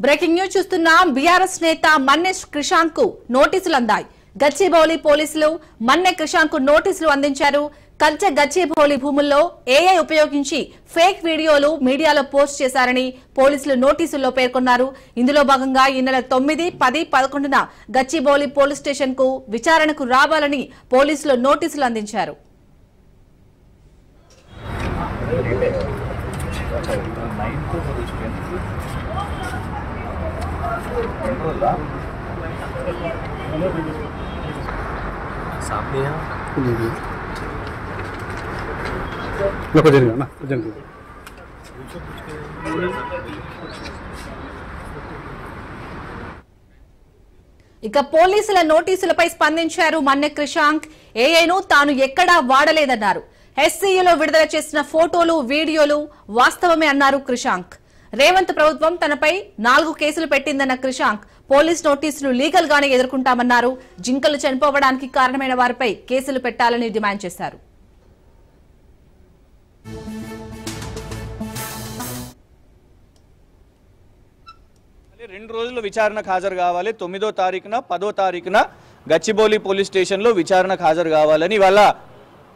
Breaking news చూస్తున్నాం. BRS నేత మన్నె క్రిషాంక్ కు నోటీసులు అందాయి. గచ్చిబౌలి పోలీసులు మన్నె క్రిషాంక్ కు నోటీసులు అందించారు. కంచె గచ్చిబౌలి భూముల్లో ఏఐ ఉపయోగించి ఫేక్ వీడియోలు మీడియాలో పోస్ట్ చేశారని పోలీసులు నోటీసుల్లో పేర్కొన్నారు. ఇందులో భాగంగా ఈ నెల 9, 10, 11న గచ్చిబౌలి పోలీస్ స్టేషన్ కు విచారణకు రావాలని పోలీసులు నోటీసులు అందించారు. ఇక పోలీసుల నోటీసులపై స్పందించారు మన్నె క్రిషాంక్. ఏఐను తాను ఎక్కడా వాడలేదన్నారు. ఎస్సీయూలో విడుదల చేసిన ఫోటోలు, వీడియోలు వాస్తవమే అన్నారు క్రిషాంక్. రేవంత్ ప్రభుత్వం తనపై 4 కేసులు పెట్టిందన్న క్రిషాంక్ పోలీస్ నోటీసులు లీగల్ గానే ఎదుర్కొంటామన్నారు. జింకలు చనిపోవడానికి కారణమైన వారిపై కేసులు పెట్టాలని డిమాండ్ చేశారు. రెండు రోజుల విచారణకు హాజరు కావాలి. 9వ తారీఖున 10వ తారీఖున గచ్చిబౌలి పోలీస్ స్టేషన్లో విచారణకు హాజరు కావాలని ఇవాళ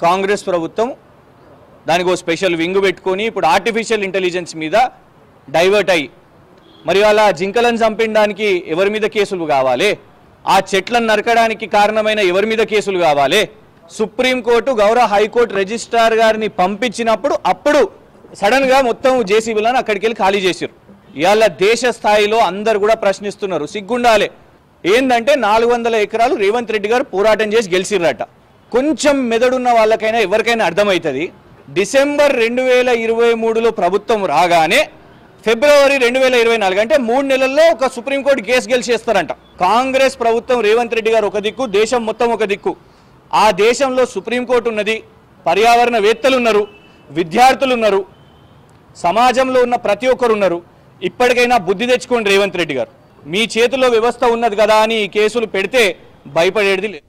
కాంగ్రెస్ ప్రభుత్వం దానికి ఒక స్పెషల్ వింగ్ పెట్టుకొని ఇప్పుడు ఆర్టిఫిషియల్ ఇంటెలిజెన్స్ మీద డైవర్ట్ అయ్యి మరి వాళ్ళ జింకలను చంపడానికి ఎవరి మీద కేసులు కావాలి, ఆ చెట్లను నరకడానికి కారణమైన ఎవరి మీద కేసులు కావాలి, సుప్రీంకోర్టు గౌరవ హైకోర్టు రిజిస్ట్రార్ గారిని పంపించినప్పుడు అప్పుడు సడన్ గా మొత్తం జేసీబీలను అక్కడికి వెళ్ళి ఖాళీ చేశారు. ఇవాళ దేశ స్థాయిలో అందరు కూడా ప్రశ్నిస్తున్నారు. సిగ్గుండాలే ఏంటంటే 400 ఎకరాలు రేవంత్ రెడ్డి గారు పోరాటం చేసి గెలిచిర్రట. కొంచెం మెదడున్న వాళ్ళకైనా ఎవరికైనా అర్థమవుతుంది. డిసెంబర్ 2023లో ప్రభుత్వం రాగానే ఫిబ్రవరి 2024 అంటే 3 నెలల్లో ఒక సుప్రీంకోర్టు కేసు గెలిచేస్తారంట. కాంగ్రెస్ ప్రభుత్వం రేవంత్ రెడ్డి గారు ఒక దిక్కు, దేశం మొత్తం ఒక దిక్కు. ఆ దేశంలో సుప్రీంకోర్టు ఉన్నది, పర్యావరణవేత్తలు ఉన్నారు, విద్యార్థులు ఉన్నారు, సమాజంలో ఉన్న ప్రతి ఒక్కరు ఉన్నారు. ఇప్పటికైనా బుద్ధి తెచ్చుకోండి రేవంత్ రెడ్డి గారు. మీ చేతిలో వ్యవస్థ ఉన్నది కదా అని ఈ కేసులు పెడితే భయపడేది లేదు.